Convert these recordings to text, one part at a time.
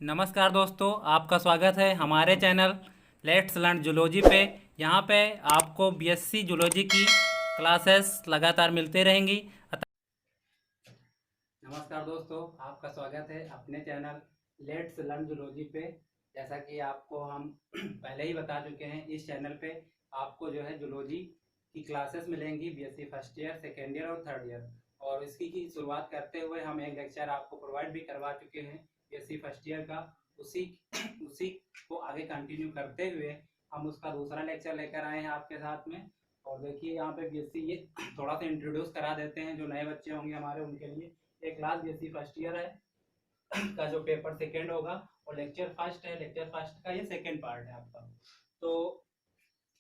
नमस्कार दोस्तों, आपका स्वागत है हमारे चैनल लेट्स लर्न जूलॉजी पे। यहाँ पे आपको बीएससी जूलॉजी की क्लासेस लगातार मिलते रहेंगी। नमस्कार दोस्तों, आपका स्वागत है अपने चैनल लेट्स लर्न जूलॉजी पे। जैसा कि आपको हम पहले ही बता चुके हैं, इस चैनल पे आपको जो है जूलॉजी की क्लासेस मिलेंगी BSc first year, second year और थर्ड ईयर। और इसकी की शुरुआत करते हुए हम एक लेक्चर आपको प्रोवाइड भी करवा चुके हैं बीएससी फर्स्ट ईयर का। उसी उसी को आगे कंटिन्यू करते हुए हम उसका दूसरा लेक्चर लेकर आए हैं आपके साथ में। और देखिए यहाँ पे बीएससी ये थोड़ा सा इंट्रोड्यूस करा देते हैं जो नए बच्चे होंगे हमारे उनके लिए। एक क्लास बीएससी फर्स्ट ईयर है का जो पेपर सेकेंड होगा, और लेक्चर फर्स्ट है, लेक्चर फर्स्ट का ये सेकेंड पार्ट है आपका। तो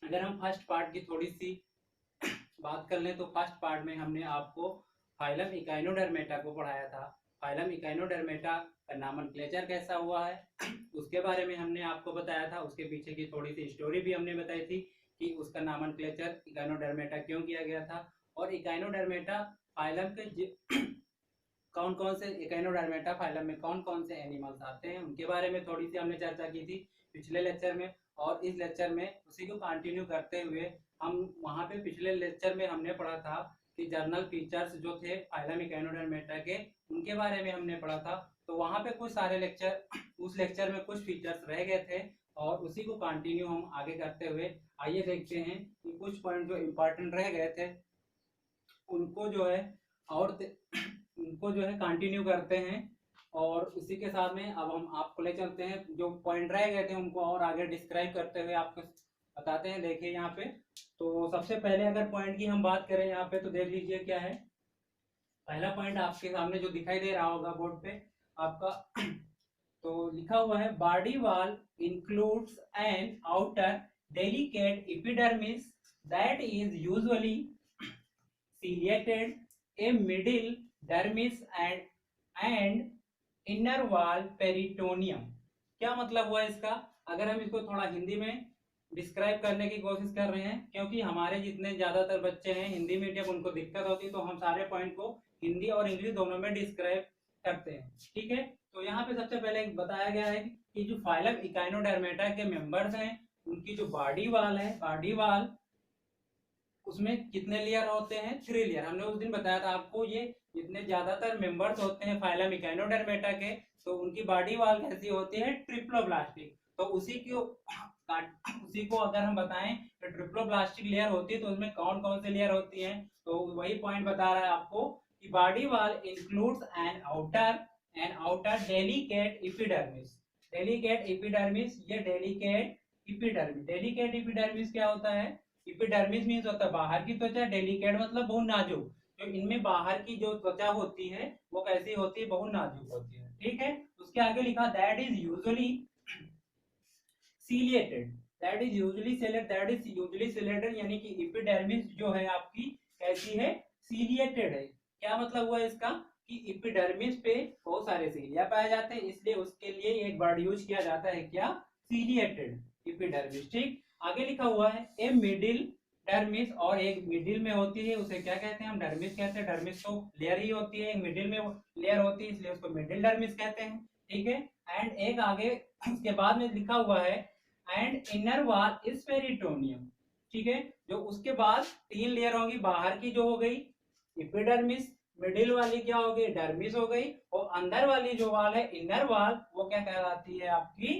अगर हम फर्स्ट पार्ट की थोड़ी सी बात कर लें तो फर्स्ट पार्ट में हमने आपको फाइलम इकाइनोडर्मेटा को पढ़ाया था। फाइलम इकाइनोडर्मेटा का नामनक्लेचर कैसा हुआ है उसके बारे में हमने आपको बताया था। उसके पीछे की थोड़ी सी स्टोरी भी हमने बताई थी कि उसका नामनक्लेचर इकाइनोडर्मेटा क्यों किया गया था, और इकाइनोडर्मेटा फाइलम के कौन कौन से इकाइनोडर्मेटा फाइलम में कौन कौन से एनिमल्स आते हैं उनके बारे में थोड़ी सी हमने चर्चा की थी पिछले लेक्चर में। और इस लेक्चर में उसी को कंटिन्यू करते हुए हम वहाँ पे पिछले लेक्चर में हमने पढ़ा था कि जर्नल फीचर्स जो थे फाइलम इकाइनोडर्मेटा के उनके बारे में हमने पढ़ा था। तो वहाँ पे कुछ सारे लेक्चर उस लेक्चर में कुछ फीचर्स रह गए थे और उसी को कंटिन्यू हम आगे करते हुए आइए देखते हैं कि कुछ पॉइंट जो इम्पोर्टेंट रह गए थे उनको जो है और उनको जो है कंटिन्यू करते हैं। और उसी के साथ में अब हम आपको ले चलते हैं जो पॉइंट रह गए थे उनको और आगे डिस्क्राइब करते हुए आपको बताते हैं। देखिए यहाँ पे तो सबसे पहले अगर पॉइंट की हम बात करें यहाँ पे तो देख लीजिए क्या है। पहला पॉइंट आपके सामने जो दिखाई दे रहा होगा बोर्ड पे आपका तो लिखा हुआ है body wall includes an outer delicate epidermis that is usually ciliated, a middle dermis and inner wall peritoneum। क्या मतलब हुआ इसका? अगर हम इसको थोड़ा हिंदी में डिस्क्राइब करने की कोशिश कर रहे हैं, क्योंकि हमारे जितने ज्यादातर बच्चे हैं हिंदी मीडियम उनको दिक्कत होती है, तो हम सारे पॉइंट को हिंदी और इंग्लिश दोनों में डिस्क्राइब करते हैं। ठीक है, तो यहाँ पे सबसे पहले बताया गया है कि जो फाइलम इकाइनोडर्मेटा के मेंबर्स हैं उनकी जो बॉडी वाल है, बॉडी वाल उसमें कितने लेयर होते हैं? 3 लेयर। हमने उस दिन बताया था आपको ये जितने ज्यादातर मेंबर्स होते हैं फाइलम इकाइनोडर्मेटा के तो उनकी बॉडी वॉल कैसी होती है? ट्रिप्लोब्लास्टिक। तो उसी को अगर हम बताएं तो ट्रिप्लोब्लास्टिक लेयर होती है, तो उसमें कौन कौन से लेयर होती हैं? तो वही पॉइंट बता रहा है आपको कि body wall includes an outer delicate epidermis. Delicate epidermis, ये डेलिकेट एपिडर्मिस क्या होता है? एपिडर्मिस मींस होता है बाहर की त्वचा, डेलिकेट मतलब बहुत नाजुक। तो इनमें बाहर की जो त्वचा होती है वो कैसी होती है? बहुत नाजुक होती है। ठीक है, उसके आगे लिखा that is usually ciliated. That is usually ciliated यानी कि एपिडर्मिस जो है आपकी कैसी है? सीलिएटेड है। क्या मतलब हुआ इसका? कि एपिडर्मिस पे बहुत सारे सीलिया पाए जाते हैं, इसलिए उसके लिए एक वर्ड यूज किया जाता है, क्या? Ciliated epidermis. ठीक, आगे लिखा हुआ है ए मिडिल डर्मिस, और एक मिडिल में होती है उसे क्या कहते हैं? हम डर्मिस कहते हैं। डर्मिस तो लेयर ही होती है, मिडिल में लेयर होती है इसलिए उसको मिडिल डर्मिस कहते हैं। ठीक है, एंड एक आगे उसके बाद में लिखा हुआ है and inner wall is peritoneum. ठीक है, जो उसके बाद 3 लेयर होगी, बाहर की जो हो गई एपिडर्मिस, मिडिल वाली क्या हो गई? डर्मिस हो गई, और अंदर वाली जो वाल है इनर वाल वो क्या कहलाती है? आपकी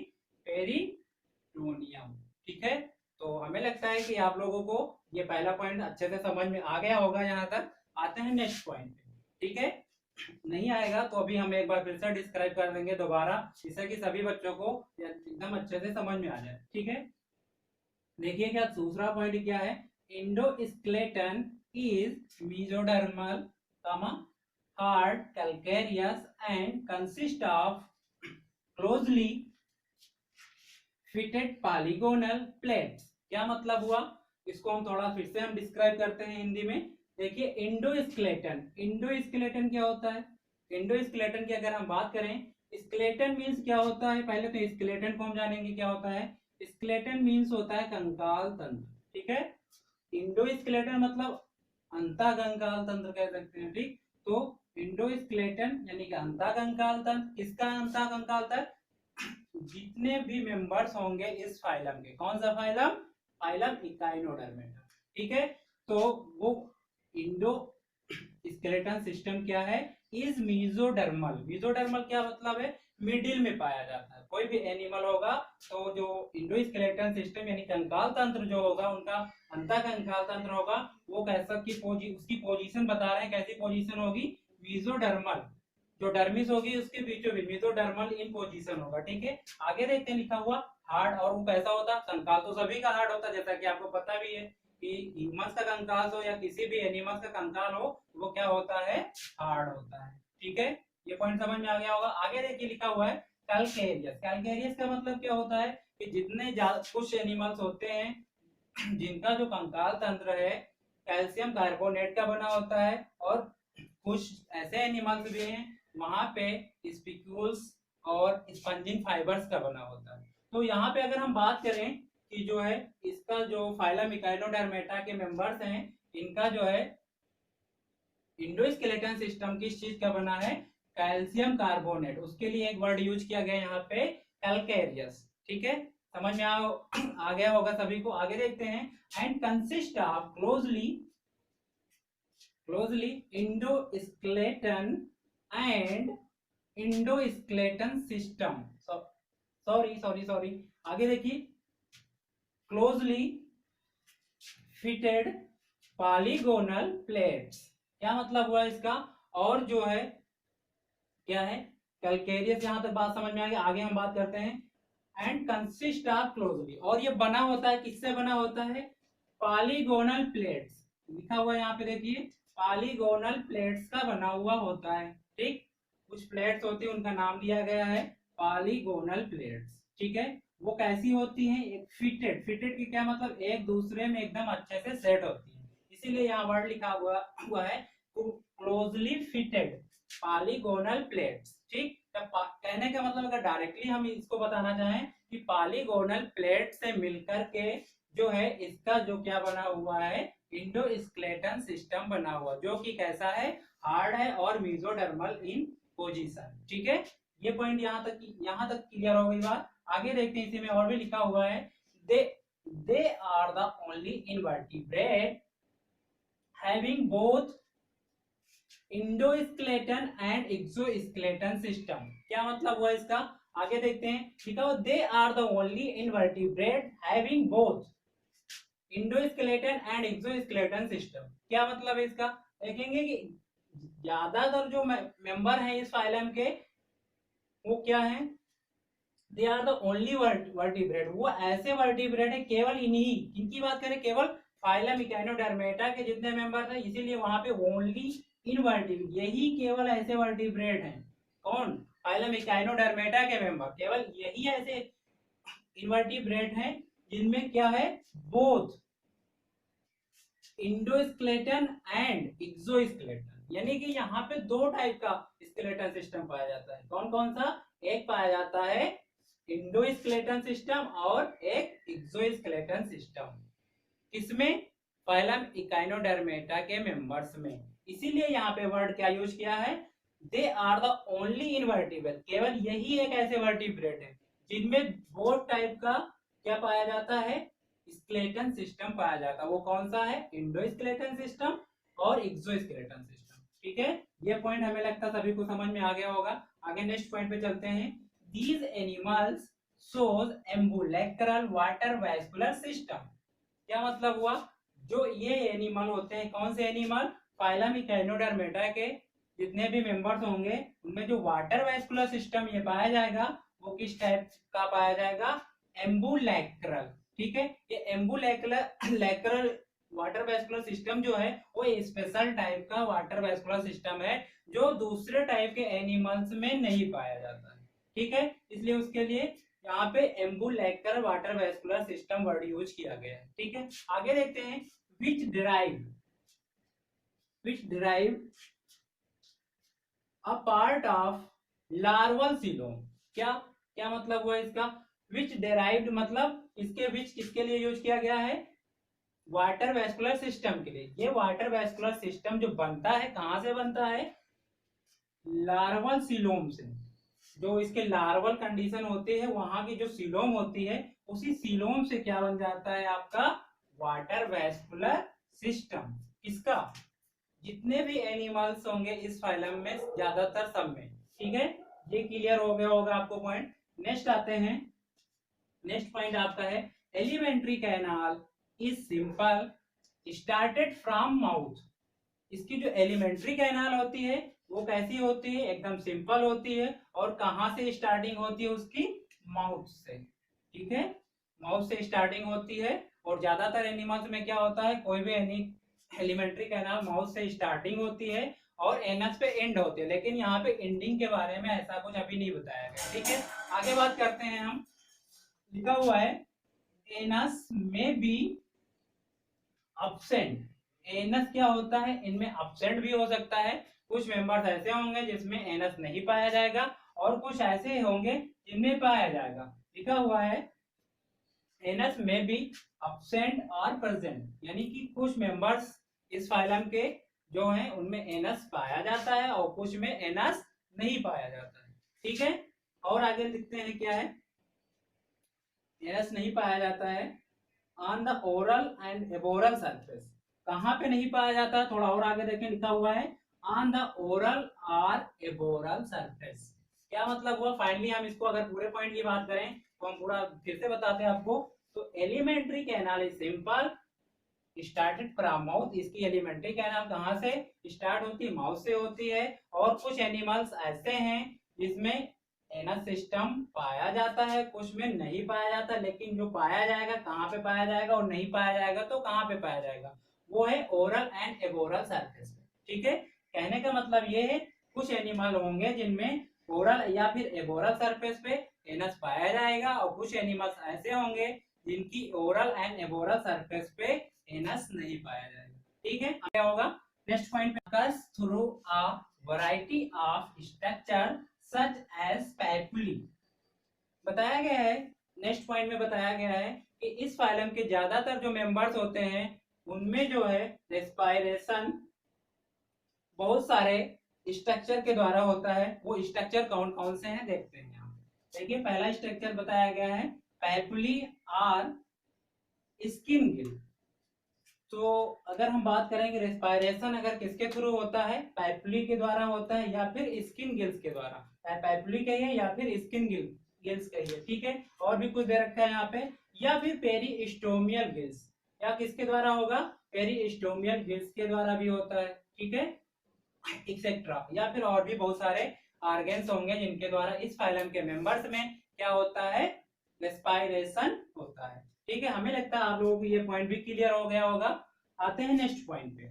पेरिटोनियम। ठीक है, तो हमें लगता है कि आप लोगों को ये पहला पॉइंट अच्छे से समझ में आ गया होगा। यहाँ तक आते हैं नेक्स्ट पॉइंट पे। ठीक है, नहीं आएगा तो अभी हम एक बार फिर से डिस्क्राइब कर देंगे दोबारा, जिससे कि सभी बच्चों को एकदम अच्छे से समझ में आ जाए। ठीक है, देखिए क्या दूसरा पॉइंट क्या है? Endoskeleton is mesodermal, hard, calcareous and consist of closely fitted polygonal plates. क्या मतलब हुआ? इसको हम थोड़ा फिर से हम डिस्क्राइब करते हैं हिंदी में। देखिए इंडोस्केलेटन क्या होता है? इंडोस्केलेटन की अगर हम बात करें, स्केलेटन मींस क्या होता है? पहले तो स्केलेटन को हम जानेंगे क्या होता है। स्केलेटन मींस होता है कंकाल तंत्र। ठीक है, इंडोस्केलेटन मतलब अंतःकंकाल तंत्र कह सकते हैं। ठीक, तो इंडोस्केलेटन यानी कि अंतःकंकाल तंत्र। किसका अंतःकंकाल तंत्र? जितने भी मेंबर्स होंगे इस फाइलम के, कौन सा फाइलम, फाइलम इकाइनोडर्मेटा, ठीक है। तो वो इंडो स्केलेटन सिस्टम क्या है, इज मीजोडर्मल। मीजोडर्मल क्या मतलब है, मिडिल में पाया जाता है। कोई भी एनिमल होगा तो जो इंडो स्केलेटन सिस्टम यानी कंकाल तंत्र जो होगा, उनका अंतः कंकाल तंत्र होगा, वो कैसा की उसकी पोजीशन बता रहे हैं, कैसी पोजीशन होगी, मीजोडर्मल। जो डर्मिस होगी उसके बीचों बीच मीजोडर्मल इन पोजीशन होगा, ठीक है। आगे देखते हैं लिखा हुआ हार्ड, और वो कैसा होता है, कंकाल तो सभी का हार्ड होता है, जैसा कि आपको पता भी है कि ह्यूमंस का कंकाल हो या किसी भी एनिमल्स का कंकाल हो, वो क्या होता है, हार्ड होता है, ठीक है। ये पॉइंट समझ में आ गया होगा। आगे देखिए लिखा हुआ है कैलकेरियस। कैलकेरियस का मतलब क्या होता है कि जितने कुछ एनिमल्स होते हैं जिनका जो कंकाल तंत्र है कैल्शियम कार्बोनेट का बना होता है, और कुछ ऐसे एनिमल्स भी हैं वहां पे स्पिक्यूल्स और स्पंजिंग फाइबर्स का बना होता है। तो यहाँ पे अगर हम बात करें कि जो है इसका जो फाइलम इकाइनोडर्मेटा के मेंबर्स हैं, इनका जो है इंडोस्केलेटन सिस्टम किस चीज का बना है, कैल्शियम कार्बोनेट। उसके लिए एक वर्ड यूज किया गया यहाँ पे कैलकेरियस, ठीक है। समझ में आ गया होगा सभी को। आगे देखते हैं, and consist of closely endoskeleton and endoskeleton system. Sorry आगे देखिए, क्लोजली फिटेड पॉलीगोनल प्लेट्स, क्या मतलब हुआ इसका, और जो है क्या है कैलकेरियस। यहां तक बात समझ में आ गई। आगे हम बात करते हैं, एंड कंसिस्ट ऑफ क्लोजली, और ये बना होता है, किससे बना होता है, पॉलीगोनल प्लेट्स। लिखा हुआ है यहाँ पे देखिए, पॉलीगोनल प्लेट्स का बना हुआ होता है, ठीक। कुछ प्लेट्स होती है उनका नाम दिया गया है पॉलीगोनल प्लेट्स, ठीक है। वो कैसी होती हैं, एक फिटेड। फिटेड की क्या मतलब, एक दूसरे में एकदम अच्छे से सेट होती है, इसीलिए यहाँ वर्ड लिखा हुआ है क्लोजली फिटेड पॉलीगोनल प्लेट्स, ठीक। कहने का मतलब अगर डायरेक्टली हम इसको बताना चाहें कि पॉलीगोनल प्लेट से मिलकर के जो है इसका जो क्या बना हुआ है, इंडोस्केलेटन सिस्टम बना हुआ, जो कि कैसा है, हार्ड है और मेसोडर्मल इन पोजीशन, ठीक है। ये पॉइंट यहाँ तक क्लियर हो गई बात। आगे देखते हैं, इसी में और भी लिखा हुआ है, they are the only invertebrate having both endoskeleton and exoskeleton system. क्या मतलब हुआ इसका, आगे देखते हैं, लिखा हुआ they are the only invertebrate having both endoskeleton and exoskeleton system. क्या मतलब है इसका, देखेंगे कि ज्यादातर जो मेंबर हैं इस फाइलम के वो क्या है, they are the only vertebrate, वो ऐसे वर्टिब्रेट है केवल इन्हीं, इनकी बात करें केवल फाइलम इकाइनोडर्मेटा के जितने मेंबर हैं, इसीलिए वहां पे ओनली इनवर्टिब्रेट, यही केवल ऐसे वर्टिब्रेट हैं, कौन, फाइलम इकाइनोडर्मेटा के मेंबर, केवल यही ऐसे इनवर्टिब्रेट हैं जिनमें क्या है, बोथ इंडोस्केलेटन एंड एक्सोस्केलेटन, यानी कि यहाँ पे दो टाइप का स्केलेटन सिस्टम पाया जाता है। कौन कौन सा, एक पाया जाता है इंडोस्केलेटन सिस्टम और एक एक्सोस्केलेटन सिस्टम, किसमें, फाइलम इकाइनोडर्मेटा के मेंबर्स में। इसीलिए यहाँ पे वर्ड क्या यूज किया है, they are the only invertebrate, केवल यही एक ऐसे वर्टिब्रेट है जिनमें बोथ टाइप का क्या पाया जाता है, स्केलेटन सिस्टम पाया जाता है। वो कौन सा है, इंडोस्केलेटन सिस्टम और एक्सोस्केलेटन सिस्टम, ठीक है। ये पॉइंट हमें लगता है सभी को समझ में आ गया होगा। आगे नेक्स्ट पॉइंट पे चलते हैं, these animals shows ambulacral water vascular system. क्या मतलब हुआ, जो ये एनिमल होते हैं, कौन से एनिमल, फाइलम इकाइनोडर्मेटा के जितने भी मेंबर्स होंगे उनमें जो वाटर वैस्कुलर सिस्टम ये पाया जाएगा वो किस टाइप का पाया जाएगा, एम्बुलेक्रल, ठीक है। ये एम्बुलेक्रल वाटर वैस्कुलर सिस्टम जो है वो स्पेशल टाइप का वाटर वैस्कुलर सिस्टम है जो दूसरे टाइप के एनिमल्स में नहीं पाया जाता है, ठीक है। इसलिए उसके लिए यहाँ पे ambulacral water vascular system word use किया गया है, ठीक है। आगे देखते हैं, which derive a part of larval coelom. क्या क्या मतलब हुआ इसका, विच डेराइव्ड मतलब इसके विच किसके लिए यूज किया गया है, वाटर वैस्कुलर सिस्टम के लिए। ये वाटर वैस्कुलर सिस्टम जो बनता है कहां से बनता है, लार्वल सीलोम से। जो इसके लार्वल कंडीशन होते हैं वहां की जो सीलोम होती है, उसी सीलोम से क्या बन जाता है आपका वाटर वैस्कुलर सिस्टम। किसका? जितने भी एनिमल्स होंगे इस फाइलम में, ज्यादातर सब में। ठीक है, ये क्लियर हो गया होगा आपको पॉइंट। नेक्स्ट आते हैं, नेक्स्ट पॉइंट आपका है alimentary canal is simple started from mouth. इसकी जो एलिमेंट्री कैनाल होती है वो कैसी होती है? एकदम सिंपल होती है। और कहां से स्टार्टिंग होती है उसकी? माउथ से। ठीक है, माउथ से स्टार्टिंग होती है। और ज्यादातर एनिमल्स में क्या होता है, कोई भी एलिमेंट्री कैनाल माउथ से स्टार्टिंग होती है और एनस पे एंड होती है। लेकिन यहाँ पे एंडिंग के बारे में ऐसा कुछ अभी नहीं बताया गया। ठीक है, आगे बात करते हैं हम। लिखा हुआ है एनस में बी अब्सेंट। एनस क्या होता है? इनमें अब्सेंट भी हो सकता है। कुछ मेंबर्स ऐसे होंगे जिसमें एनस नहीं पाया जाएगा और कुछ ऐसे होंगे जिनमें पाया जाएगा। लिखा हुआ है एनस में भी अब्सेंट और प्रेजेंट, यानी कि कुछ मेंबर्स इस फाइलम के जो हैं उनमें एनस पाया जाता है और कुछ में एनस नहीं पाया जाता है। ठीक है, और आगे लिखते हैं क्या है, एनस नहीं पाया जाता है on the oral and aboral surface. कहां पे नहीं पाया जाता? थोड़ा और आगे देखें, लिखा हुआ है ऑन द ओरल और एबोरल सरफेस। क्या मतलब हुआ? फाइनली हम इसको अगर पूरे पॉइंट की बात करें तो हम पूरा फिर से बताते हैं आपको। तो alimentary canal is simple started from mouth. इसकी एलिमेंट्री कैनाल कहां से स्टार्ट होती है? माउथ से होती है। और कुछ एनिमल्स ऐसे हैं जिसमें एनस सिस्टम पाया जाता है, कुछ में नहीं पाया जाता। लेकिन जो पाया जाएगा कहाँ पे पाया जाएगा और नहीं पाया जाएगा तो कहाँ पे पाया जाएगा? वो है ओरल एंड एबोरल सरफेस पे। ठीक है, कहने का मतलब ये है कुछ एनिमल होंगे जिनमें ओरल या फिर एबोरल सरफेस पे एनस पाया जाएगा और कुछ एनिमल्स ऐसे होंगे जिनकी ओरल एंड एबोरल सरफेस पे एनस नहीं पाया जाएगा। ठीक है, क्या होगा नेक्स्ट पॉइंट पे? Through a variety of structure such as papulae. बताया गया है, नेक्स्ट पॉइंट में बताया गया है कि इस फाइलम के ज्यादातर जो मेंबर्स होते हैं उनमें जो है रेस्पायरेशन बहुत सारे स्ट्रक्चर के द्वारा होता है। वो स्ट्रक्चर कौन कौन से हैं देखते हैं यहाँ। देखिए, पहला स्ट्रक्चर बताया गया है पैपुली और स्किन गिल। तो अगर हम बात करेंगे रेस्पायरेशन अगर किसके थ्रू होता है, पैपुली के द्वारा होता है या फिर स्किन गिल्स के द्वारा। पैपुली कहिए या फिर स्किन गिल्स कहिए। ठीक है, और भी कुछ दे रखा है यहाँ पे, या फिर पेरिस्टोमियल गिल्स, या किसके द्वारा होगा? पेरिस्टोमियल गिल्स के द्वारा भी होता है। ठीक है, एक्सेट्रा, या फिर और भी बहुत सारे ऑर्गेन्स होंगे जिनके द्वारा इस फाइलम के मेंबर्स में क्या होता है? रेस्पायरेशन होता है। ठीक है, हमें लगता है आप लोगों को ये पॉइंट भी क्लियर हो गया होगा। आते हैं नेक्स्ट पॉइंट पे।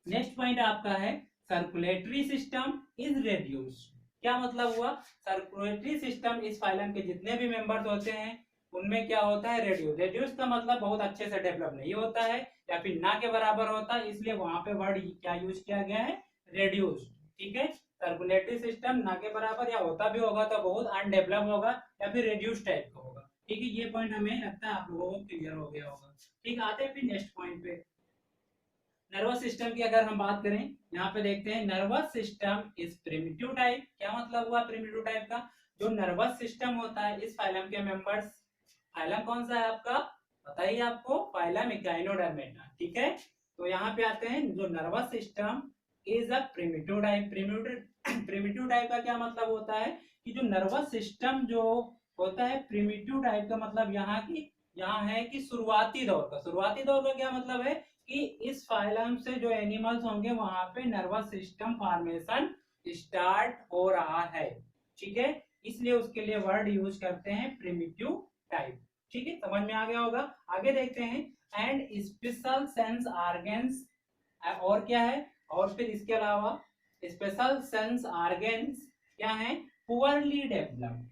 नेक्स्ट पॉइंट आपका है सर्कुलेटरी सिस्टम इज रेड्यूस्ड। क्या मतलब हुआ? सर्कुलेटरी सिस्टम इस फाइलम के जितने भी मेंबर्स होते हैं उनमें क्या होता है? रेड्यूस। रेड्यूस का मतलब बहुत अच्छे से डेवलप नहीं होता है या फिर ना के बराबर होता है, इसलिए वहां पे वर्ड क्या यूज किया गया है? रेड्यूस्ड। ठीक है, सर्कुलेटरी सिस्टम ना के बराबर या होता भी होगा तो बहुत अनडेवलप होगा या फिर रेड्यूस टाइप का होगा। ठीक है, ये पॉइंट हमें लगता है आप लोगों को क्लियर हो गया होगा। ठीक, आते हैं फिर नेक्स्ट पॉइंट पे। नर्वस सिस्टम की अगर हम बात करें, यहाँ पे देखते हैं nervous system is primitive type. क्या मतलब हुआ प्रिमिटिव टाइप का? जो नर्वस सिस्टम होता है इस फाइलम के मेंबर्स, फाइलम कौन सा है आपका? बताइए आपको, फाइलम इक्वाइनोडर्मेटा। ठीक है, तो यहाँ पे आते हैं जो nervous system is a primitive type. Primitive type का क्या मतलब होता है कि जो नर्वस सिस्टम जो होता है प्रिमिटिव टाइप का मतलब यहाँ है कि शुरुआती दौर का। शुरुआती दौर का क्या मतलब है कि इस फाइलम से जो एनिमल्स होंगे वहां पे नर्वस सिस्टम फॉर्मेशन स्टार्ट हो रहा है। ठीक है, इसलिए उसके लिए वर्ड यूज करते हैं प्रिमिटिव टाइप। ठीक है, समझ में आ गया होगा। आगे देखते हैं एंड स्पेशल सेंस ऑर्गन्स, और क्या है? और फिर इसके अलावा स्पेशल सेंस ऑर्गन्स क्या है? Poorly develop.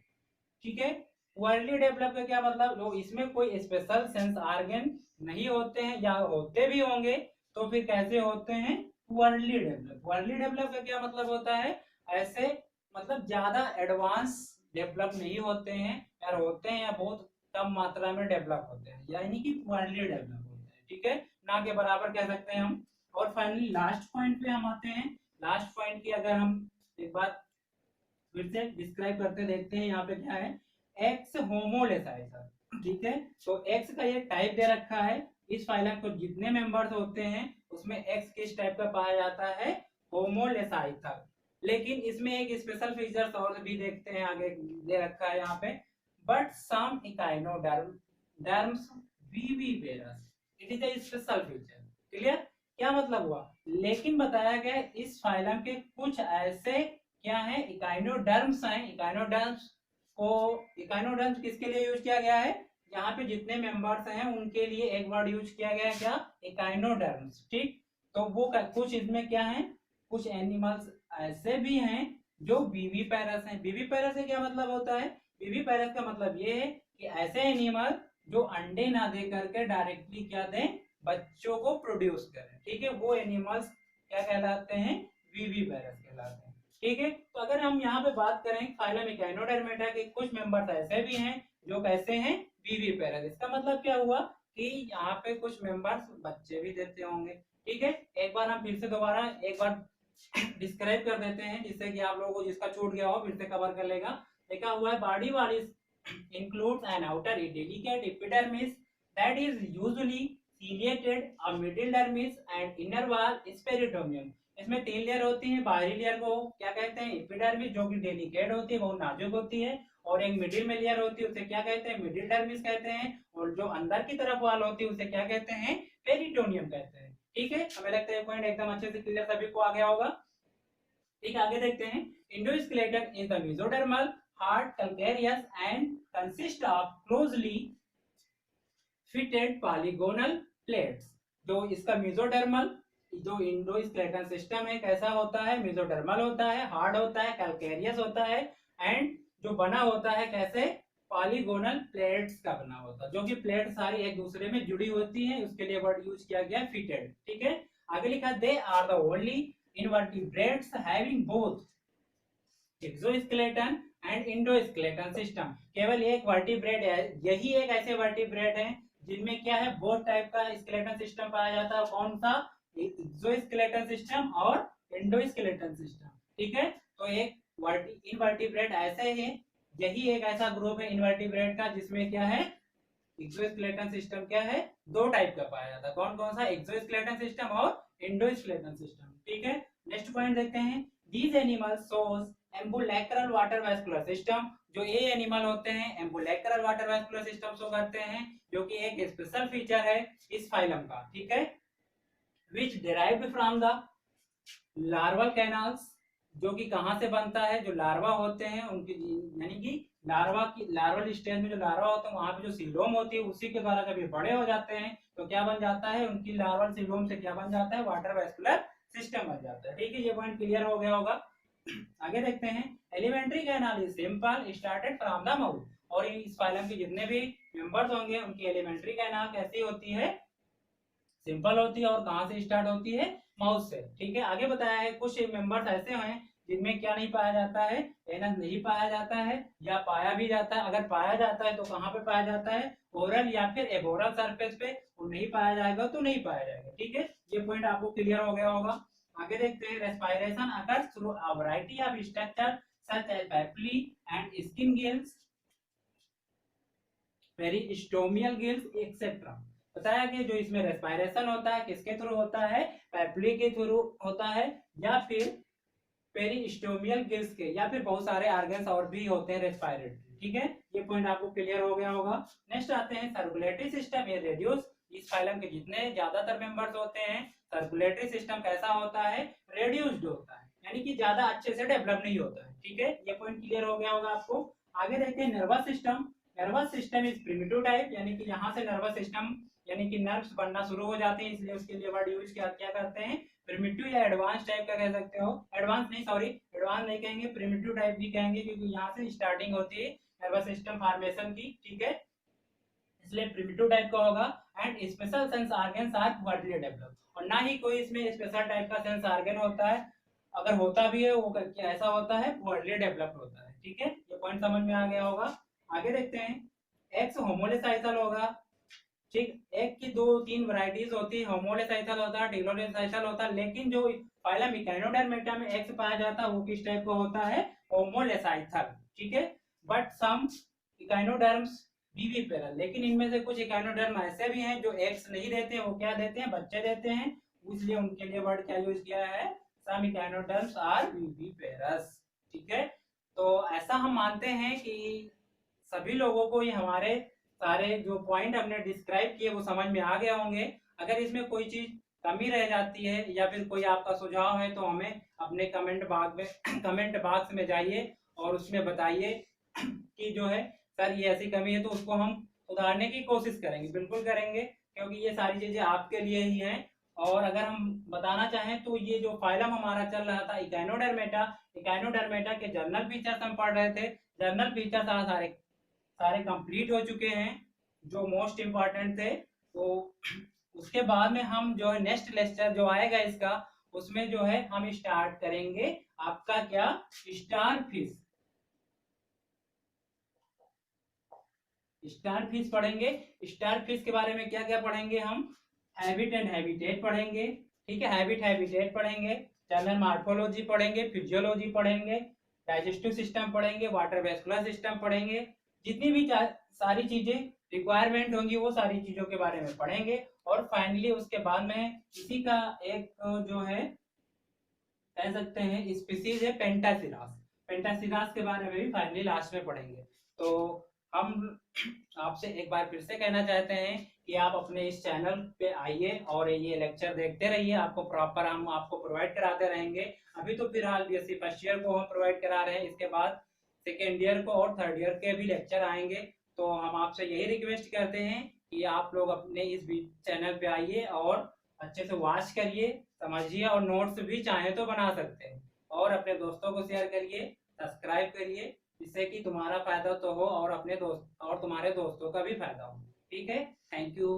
ठीक है, पुअरली डेवलप का क्या मतलब? जो इसमें कोई स्पेशल सेंस ऑर्गन नहीं होते हैं या होते भी होंगे तो फिर कैसे होते हैं? Poorly develop. पुअरली डेवलप का क्या मतलब होता है? ऐसे मतलब ज्यादा एडवांस डेवलप नहीं होते हैं, या होते हैं या बहुत कम मात्रा में डेवलप होते हैं, यानी कि पुअरली डेवलप होते हैं। ठीक है, ना के बराबर कह सकते हैं हम। और फाइनली लास्ट पॉइंट पे हम आते हैं। लास्ट पॉइंट की अगर हम एक बात फिर से डिस्क्राइब करते देखते हैं यहाँ पे क्या है, एक्स होमोलेसाइथल, ठीक है। तो एक्स का ये टाइप दे रखा है, इस फाइलम को जितने मेंबर्स होते हैं उसमें एक्स किस टाइप का पाया जाता है, होमोलेसाइथल। लेकिन इसमें एक स्पेशल फीचर्स और भी देखते हैं, आगे दे रखा है यहाँ पे, but some echinoderms viviparous, it is a special feature. Clear, क्या मतलब हुआ, लेकिन बताया गया इस फाइलम के कुछ ऐसे क्या है, इकाइनोडर्म्स हैं। इकाइनोडर्म्स किसके लिए यूज किया गया है, यहाँ पे जितने मेंबर्स हैं उनके लिए एक वर्ड यूज किया गया है, क्या, इकाइनोडर्म्स, ठीक। तो वो कुछ इसमें क्या है, कुछ एनिमल्स ऐसे भी हैं जो विविपेरस हैं। विविपेरस से क्या मतलब होता है, विविपेरस का मतलब ये है कि ऐसे एनिमल जो अंडे ना दे करके डायरेक्टली क्या दें, बच्चों को प्रोड्यूस करें, ठीक है, वो एनिमल्स क्या कहलाते हैं, विविपेरस कहलाते हैं, ठीक है। तो अगर हम यहाँ पे बात करें फाइलम इकाइनोडर्मेटा के कुछ मेंबर्स ऐसे भी हैं जो कैसे हैं, विविपेरस, इसका मतलब क्या हुआ कि यहाँ पे कुछ मेंबर्स बच्चे भी देते होंगे, ठीक है। एक बार हम फिर से दोबारा एक बार डिस्क्राइब कर देते हैं, जिससे कि आप लोगों को जिसका छूट गया हो फिर से कवर कर लेगा। लिखा हुआ है बॉडी वाली includes an outer delicate epidermis that is usually ciliated, a middle dermis and inner wall speritomium। इसमें 3 लेयर होती हैं, बाहरी लेयर को क्या कहते हैं, एपिडर्मिस, जो कि डेलिकेट होती है, बहुत नाजुक होती है, और एक मिडिल में लेयर होती है उसे क्या कहते हैं, मिडिल डर्मिस कहते हैं, और जो अंदर की तरफ वाल होती है उसे क्या कहते हैं, पेरिटोनियम कहते हैं, ठीक है। हमें लगता है पॉइंट एकदम अच्छे से क्लियर सभी को आ गया होगा। ठीक, आगे देखते हैं, endoskeleton is the mesodermal hard calcareous and consist of closely fitted polygonal plates। जो इसका मेसोडर्मल, जो इंडोस्केलेटन सिस्टम है कैसा होता है, मेसोडर्मल होता है, हार्ड होता है, कैल्केरियस होता है, एंड जो बना होता है कैसे, पॉलीगोनल प्लेट्स का बना होता है, जो कि प्लेट सारी एक दूसरे में जुड़ी होती है, उसके लिए वर्ड यूज किया गया फिटेड, ठीक है। आगे लिखा, they are the only invertebrates having both exoskeleton and endoskeleton system. केवल एक वर्टिब्रेट है, यही एक ऐसे वर्टिब्रेट है जिनमें क्या है, बोथ टाइप का स्केलेटन सिस्टम पाया जाता है, कौन सा, एक्सोस्केलेटन सिस्टम और इंडोस्केलेटन सिस्टम, ठीक है। तो एक इनवर्टिब्रेट ऐसे है, यही एक ऐसा ग्रुप है इनवर्टिब्रेट का जिसमें क्या है, एक्सोस्केलेटन सिस्टम क्या है, दो टाइप का पाया जाता है, कौन कौन सा, एक्सोस्केलेटन सिस्टम और इंडोस्केलेटन सिस्टम, ठीक है। नेक्स्ट पॉइंट देखते हैं, these animals shows ambulacral water vascular system. जो ये एनिमल होते हैं ambulacral water vascular system show करते हैं, जो कि एक स्पेशल फीचर है इस फाइलम का, ठीक है। Which derived from the larval canals, जो कि कहां से बनता है, जो लार्वा होते हैं उनकी, यानी कि लार्वल स्टेज में जो लार्वा होते हैं वहां पे जो सीलोम होती है उसी के द्वारा जब ये बड़े हो जाते हैं तो क्या बन जाता है, उनकी लार्वल सीलोम से क्या बन जाता है, वाटर वैस्कुलर सिस्टम बन जाता है, ठीक है। ये पॉइंट क्लियर हो गया होगा। आगे देखते हैं, alimentary canal is simple started from the mouth. और इस फाइलम के जितने भी मेंबर्स होंगे उनकी एलिमेंट्री कैनाल कैसी होती है, सिंपल होती है, और कहां से स्टार्ट होती है, माउथ से, ठीक है। आगे बताया है कुछ मेंबर्स ऐसे हैं जिनमें क्या नहीं पाया जाता है, एनस नहीं पाया जाता है, या पाया भी जाता है, अगर पाया जाता है तो कहाँ पे पाया जाता है, ओरल या फिर एबोरल सरफेस पे, और नहीं पाया जाएगा तो नहीं पाया जाएगा, ठीक है। ये पॉइंट आपको क्लियर हो गया होगा। आगे देखते हैं, respiration occurs through a variety of structure such as papillae and skin gills, peristomial gills etcetera. बताया कि जो इसमें रेस्पिरेशन होता है किसके थ्रू होता है, पैपिली के थ्रू होता है, या फिर पेरिस्टोमियल गिल्स के, या फिर बहुत सारे ऑर्गन्स और भी होते हैं रेस्पिरेटरी, ठीक है। ये पॉइंट आपको क्लियर हो गया होगा। नेक्स्ट आते हैं, सर्कुलेटरी सिस्टम इज रिड्यूस। इस फाइलम के जितने ज्यादातर मेंबर्स होते हैं सर्कुलेटरी सिस्टम कैसा होता है, रेड्यूस्ड होता है, यानी कि ज्यादा अच्छे से डेवलप नहीं होता है, ठीक है। ये पॉइंट क्लियर हो गया होगा आपको। आगे देखते हैं, nervous system. Nervous system is primitive type, यानी कि यहाँ से नर्वस सिस्टम यानी कि नर्व्स बनना शुरू हो जाते हैं, इसलिए उसके लिए वर्ड यूज क्या करते हैं, प्रिमिटिव या एडवांस टाइप का कह सकते हो, एडवांस नहीं, सॉरी एडवांस नहीं कहेंगे, प्रिमिटिव टाइप भी कहेंगे, क्योंकि यहाँ से स्टार्टिंग होती है नर्वस सिस्टम फॉर्मेशन की, ठीक है, इसलिए प्रिमिटिव टाइप का होगा। And special sense organs are poorly developed, और ना ही कोई इसमें स्पेशल टाइप का सेंस ऑर्गन होता है, अगर होता भी है वो कैसा होता है, पुअरली डेवलप्ड होता है, ठीक है। ये पॉइंट समझ में आ गया होगा। आगे देखते हैं, एक्स होमोलेसाइथल होगा, ठीक, एक की 2-3 वैरायटीज होती है, होमोलेसाइथल होता है, डिलोलेसाइथल होता है, लेकिन जो फाइलम इकाइनोडर्मेटा में एक्स पाया जाता है वो किस टाइप का होता है, होमोलेसाइथर, ठीक है। बट सम इकाइनोडर्म्स विविपेरल, लेकिन इनमें से कुछ इकाइनोडर्म ऐसे भी हैं जो एग्स नहीं देते हैं, वो क्या देते हैं, बच्चे देते हैं, इसलिए उनके लिए वर्ड क्या यूज किया है, सम इकाइनोडर्म्स आर विविपेरस, ठीक है। तो ऐसा हम मानते हैं कि सभी लोगों को ये हमारे सारे जो पॉइंट हमने डिस्क्राइब किए वो समझ में आ गए होंगे। अगर इसमें कोई चीज कमी रह जाती है या फिर कोई आपका सुझाव है तो हमें अपने कमेंट बॉक्स में जाइए और उसमें बताइए कि जो है सर ये ऐसी कमी है, तो उसको हम सुधारने की कोशिश करेंगे, बिल्कुल करेंगे, क्योंकि ये सारी चीजें आपके लिए ही हैं। और अगर हम बताना चाहें तो ये जो फाइलम हमारा चल रहा था इकाइनोडर्मेटा, इकाइनोडर्मेटा के जर्नल फीचर्स हम पढ़ रहे थे। जर्नल फीचर्स सारे सारे कंप्लीट हो चुके हैं जो मोस्ट इम्पॉर्टेंट थे। तो उसके बाद में हम जो है नेक्स्ट लेक्चर जो आएगा इसका, उसमें जो है हम स्टार्ट करेंगे आपका क्या, स्टार फिश। स्टार फिश पढ़ेंगे। स्टार फिश के बारे में क्या क्या पढ़ेंगे हम, हैबिट एंड हैबिटेट पढ़ेंगे, ठीक है, हैबिट हैबिटेट पढ़ेंगे, जनरल मार्फोलॉजी पढ़ेंगे, फिजियोलॉजी पढ़ेंगे, डाइजेस्टिव सिस्टम पढ़ेंगे, वाटर वेस्कुलर सिस्टम पढ़ेंगे, जितनी भी सारी चीजें रिक्वायरमेंट होंगी वो सारी चीजों के बारे में पढ़ेंगे। और फाइनली उसके बाद में इसी का एक जो है कह सकते हैं स्पीसीज है पेंटासिरास, पेंटासिरास के बारे में भी फाइनली लास्ट में पढ़ेंगे। तो हम आपसे एक बार फिर से कहना चाहते हैं कि आप अपने इस चैनल पे आइए और ये लेक्चर देखते रहिए, आपको प्रॉपर हम आपको प्रोवाइड कराते रहेंगे। अभी तो फिलहाल बीएससी फर्स्ट ईयर को हम प्रोवाइड करा रहे हैं, इसके बाद सेकेंड ईयर को और थर्ड ईयर के भी लेक्चर आएंगे। तो हम आपसे यही रिक्वेस्ट करते हैं कि आप लोग अपने इस चैनल पे आइए और अच्छे से वॉच करिए, समझिए, और नोट्स भी चाहे तो बना सकते हैं, और अपने दोस्तों को शेयर करिए, सब्सक्राइब करिए, जिससे कि तुम्हारा फायदा तो हो और अपने दोस्त और तुम्हारे दोस्तों का भी फायदा हो, ठीक है। Thank you.